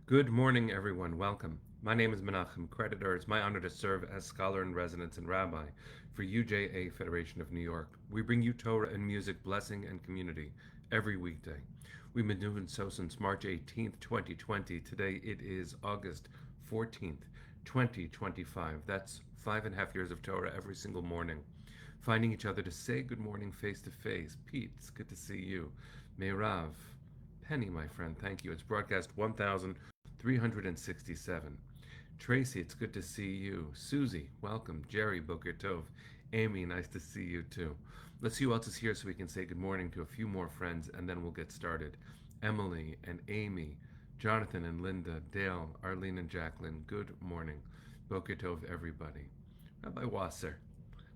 Good morning, everyone. Welcome. My name is Menachem Creditor. It's my honor to serve as scholar in residence and rabbi for UJA Federation of New York. We bring you Torah and music, blessing, and community every weekday. We've been doing so since March 18th, 2020. Today it is August 14th, 2025. That's 5.5 years of Torah every single morning. Finding each other to say good morning face to face. Pete, it's good to see you. Meirav, Penny, my friend, thank you. It's broadcast 1367. Tracy, it's good to see you. Susie, welcome. Jerry, Boker Tov. Amy, nice to see you too. Let's see who else is here so we can say good morning to a few more friends and then we'll get started. Emily and Amy, Jonathan and Linda, Dale, Arlene and Jacqueline, good morning. Boker Tov, everybody. Rabbi Wasser,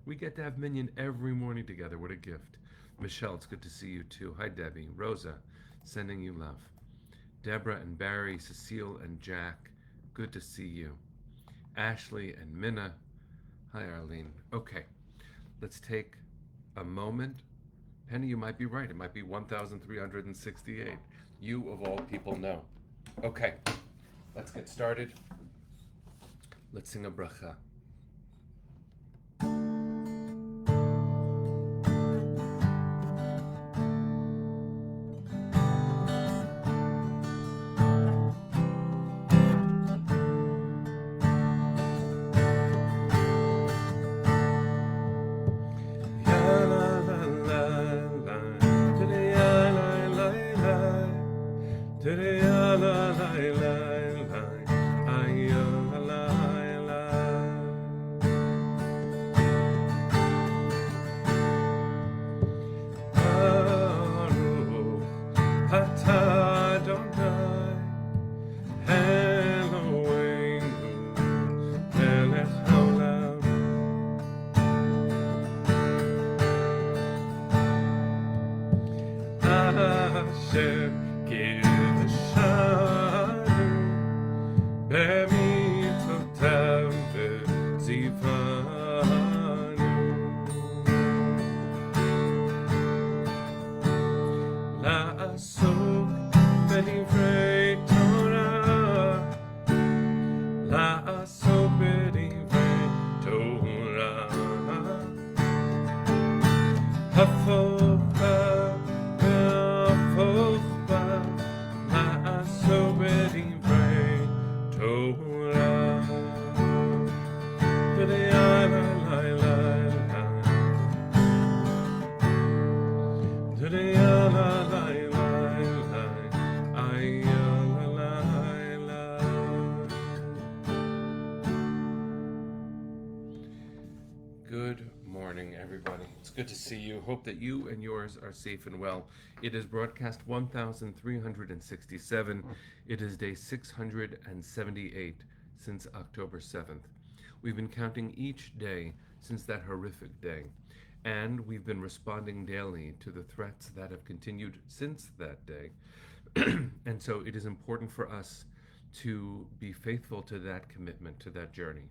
we get to have Minyan every morning together. What a gift. Michelle, it's good to see you too. Hi, Debbie. Rosa, sending you love. Deborah and Barry, Cecile and Jack, good to see you. Ashley and Minna. Hi, Arlene. Okay, let's take a moment. Penny, you might be right. It might be 1,368. You, of all people, know. Okay, let's get started. Let's sing a bracha. Good morning, everybody. It's good to see you. Hope that you and yours are safe and well. It is broadcast 1367. It is day 678 since October 7th. We've been counting each day since that horrific day, and we've been responding daily to the threats that have continued since that day. And so it is important for us to be faithful to that commitment, to that journey.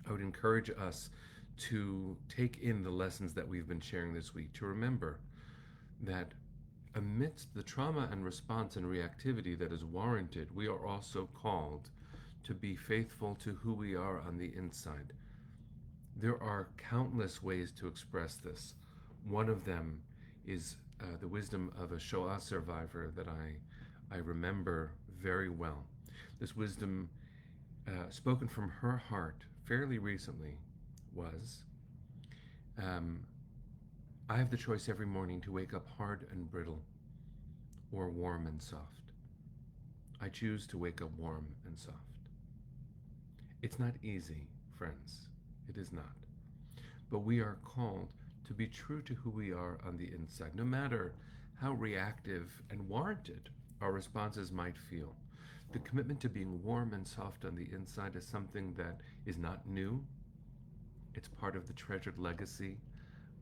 I would encourage us to take in the lessons that we've been sharing this week, to remember that amidst the trauma and response and reactivity that is warranted, we are also called to be faithful to who we are on the inside. There are countless ways to express this. One of them is the wisdom of a Shoah survivor that I remember very well. This wisdom, spoken from her heart fairly recently, was I have the choice every morning to wake up hard and brittle or warm and soft. I choose to wake up warm and soft. It's not easy, friends. It is not. But we are called to be true to who we are on the inside, no matter how reactive and warranted our responses might feel. The commitment to being warm and soft on the inside is something that is not new. It's part of the treasured legacy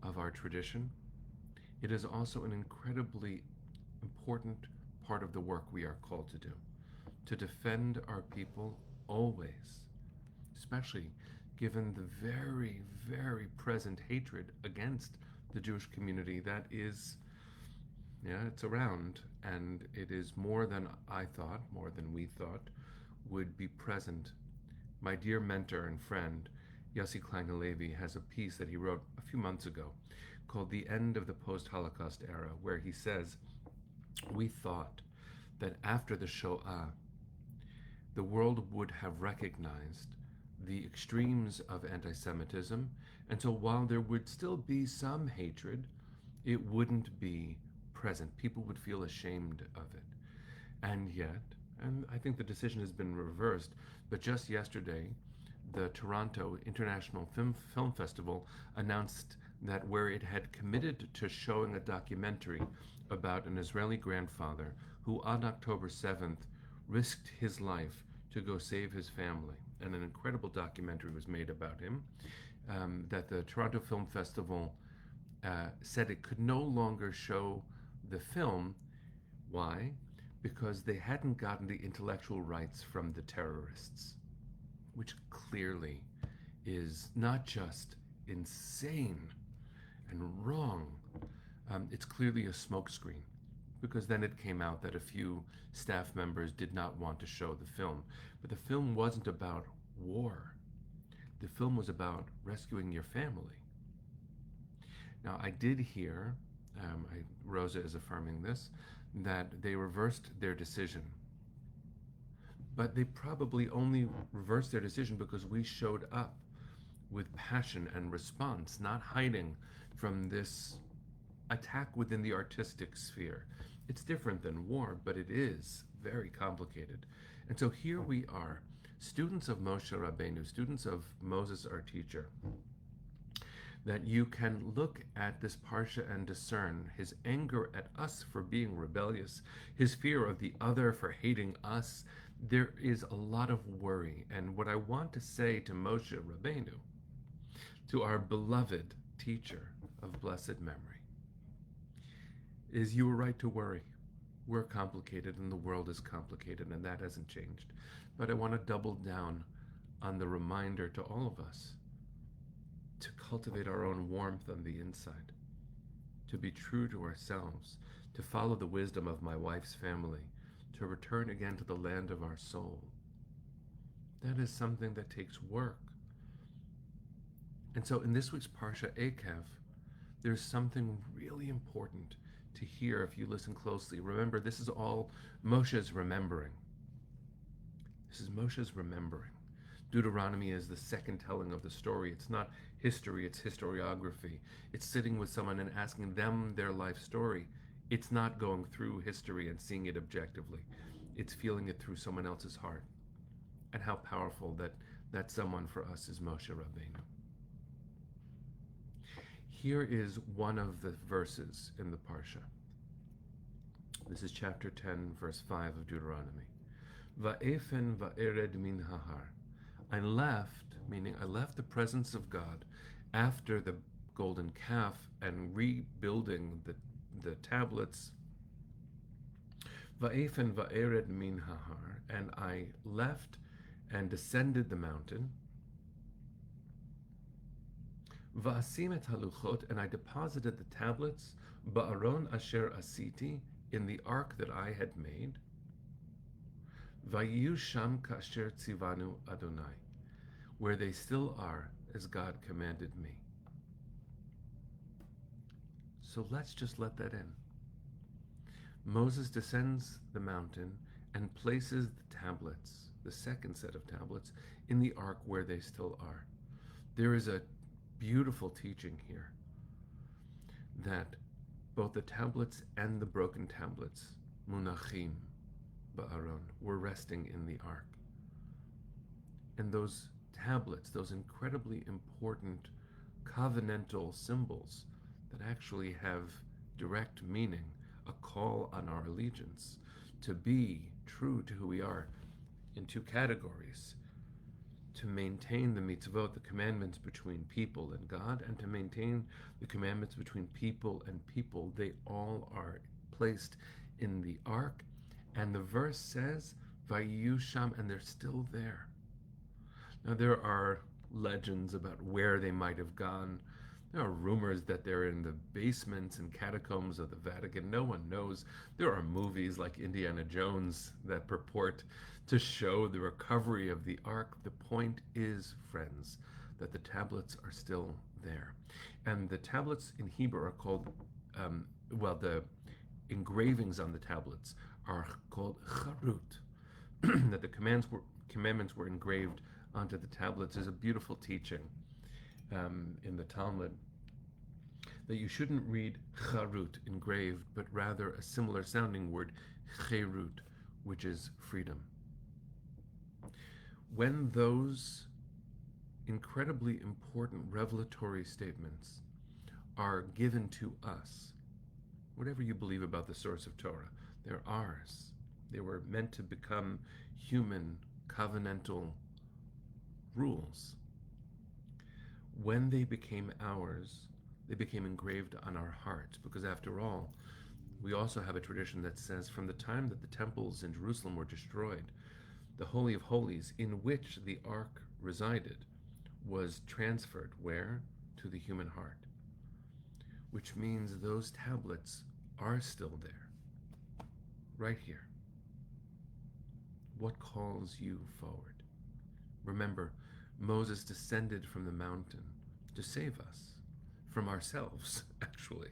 of our tradition. It is also an incredibly important part of the work we are called to defend our people always, especially given the very, very present hatred against the Jewish community that is Yeah, it's around, and it is more than I thought, more than we thought, would be present. My dear mentor and friend, Yossi Klein Halevi, has a piece that he wrote a few months ago called The End of the Post Holocaust Era, where he says, we thought that after the Shoah, the world would have recognized the extremes of anti Semitism, and so while there would still be some hatred, it wouldn't be present. People would feel ashamed of it. And yet, and I think the decision has been reversed, but just yesterday, the Toronto International Film Festival announced that where it had committed to showing a documentary about an Israeli grandfather who on October 7th risked his life to go save his family, and an incredible documentary was made about him, that the Toronto Film Festival said it could no longer show the film. Why? Because they hadn't gotten the intellectual rights from the terrorists, which clearly is not just insane and wrong, it's clearly a smokescreen. Because then it came out that a few staff members did not want to show the film. But the film wasn't about war, the film was about rescuing your family. Now, I did hear, Rosa is affirming this, that they reversed their decision. But they probably only reversed their decision because we showed up with passion and response, not hiding from this attack within the artistic sphere. It's different than war, but it is very complicated. And so here we are, students of Moshe Rabbeinu, students of Moses, our teacher, that you can look at this Parsha and discern his anger at us for being rebellious, his fear of the other for hating us. There is a lot of worry. And what I want to say to Moshe Rabbeinu, to our beloved teacher of blessed memory, is you were right to worry. We're complicated and the world is complicated, and that hasn't changed. But I want to double down on the reminder to all of us to cultivate our own warmth on the inside, to be true to ourselves, to follow the wisdom of my wife's family, to return again to the land of our soul. That is something that takes work. And so in this week's Parsha Ekev, there's something really important to hear if you listen closely. Remember, this is all Moshe's remembering. This is Moshe's remembering. Deuteronomy is the second telling of the story. It's not history, it's historiography. It's sitting with someone and asking them their life story. It's not going through history and seeing it objectively. It's feeling it through someone else's heart. And how powerful that someone for us is Moshe Rabbeinu. Here is one of the verses in the Parsha. This is chapter 10, verse 5 of Deuteronomy. Va'efen va'ered min hahar. I left, meaning I left the presence of God after the golden calf and rebuilding the tablets. Va'efen va'ered min hahar. And I left and descended the mountain. Va'asim et haluchot, and I deposited the tablets, ba'aron asher asiti, in the ark that I had made. Vayu sham kasher tzivanu Adonai, where they still are, as God commanded me. So let's just let that in. Moses descends the mountain and places the tablets, the second set of tablets, in the ark where they still are. There is a beautiful teaching here that both the tablets and the broken tablets, munachim ba'aron, were resting in the ark. And those tablets, those incredibly important covenantal symbols that actually have direct meaning, a call on our allegiance to be true to who we are in two categories: to maintain the mitzvot, the commandments between people and God, and to maintain the commandments between people and people. They all are placed in the ark, and the verse says, Vayu sham, and they're still there. Now there are legends about where they might have gone. There are rumors that they're in the basements and catacombs of the Vatican. No one knows. There are movies like Indiana Jones that purport to show the recovery of the Ark. The point is, friends, that the tablets are still there. And the tablets in Hebrew are called, the engravings on the tablets are called charut. That the commandments were engraved onto the tablets is a beautiful teaching in the Talmud, that you shouldn't read charut, engraved, but rather a similar sounding word, cherut, which is freedom. When those incredibly important revelatory statements are given to us, whatever you believe about the source of Torah, they're ours. They were meant to become human, covenantal rules. When they became ours, they became engraved on our hearts, because after all, we also have a tradition that says from the time that the temples in Jerusalem were destroyed, the Holy of Holies, in which the Ark resided, was transferred where? To the human heart. Which means those tablets are still there, right here. What calls you forward? Remember, Moses descended from the mountain to save us from ourselves, actually,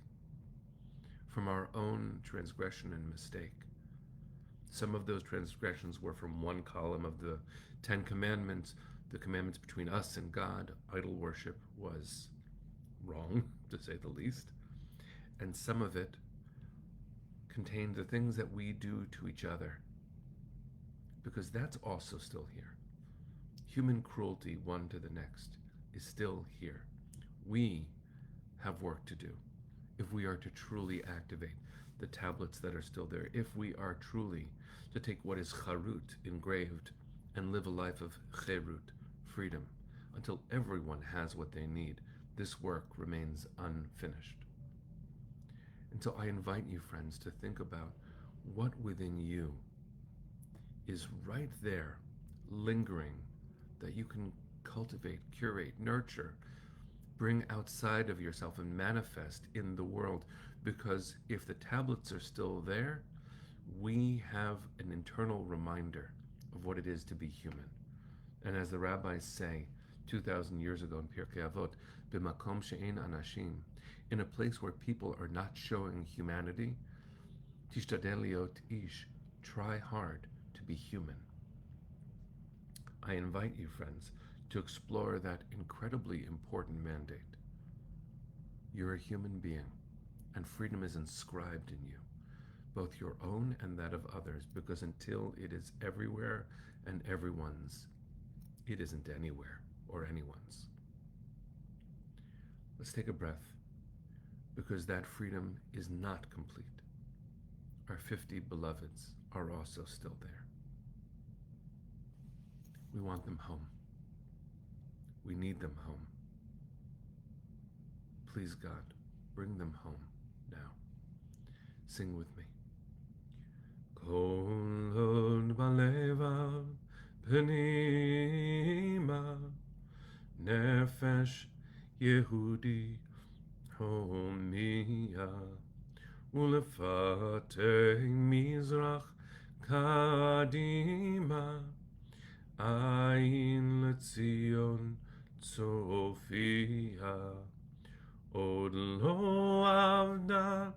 from our own transgression and mistake. Some of those transgressions were from one column of the 10 Commandments, the commandments between us and God. Idol worship was wrong, to say the least. And some of it contained the things that we do to each other, because that's also still here. Human cruelty, one to the next, is still here. We have work to do if we are to truly activate the tablets that are still there, if we are truly to take what is charut, engraved, and live a life of cherut, freedom, until everyone has what they need. This work remains unfinished. And so I invite you, friends, to think about what within you is right there, lingering, that you can cultivate, curate, nurture, bring outside of yourself and manifest in the world. Because if the tablets are still there, we have an internal reminder of what it is to be human. And as the rabbis say 2,000 years ago in Pirkei Avot, b'makom she'ein anashim, in a place where people are not showing humanity, tishtadel liot ish, try hard to be human. I invite you, friends, to explore that incredibly important mandate. You're a human being, and freedom is inscribed in you, both your own and that of others, because until it is everywhere and everyone's, it isn't anywhere or anyone's. Let's take a breath, because that freedom is not complete. Our 50 beloveds are also still there. We want them home. We need them home. Please, God, bring them home now. Sing with me. Kol hod balevav pnima nefesh Yehudi homiya ulefatei mizrach kadima ayin letzion tzofia od lo avda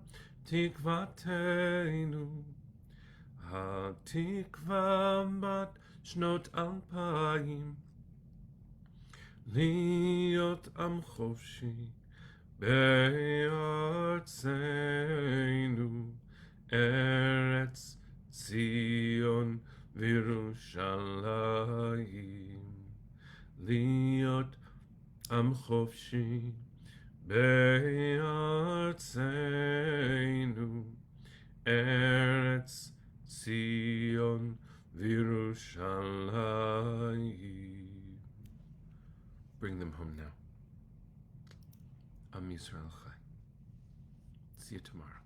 tikvateinu hatikva bat shnot alpayim להיות עם חופשי בארצנו, ארץ ציון וירושלים. להיות עם חופשי בארצנו, ארץ ציון וירושלים. Bring them home now. Am Yisrael Chai. See you tomorrow.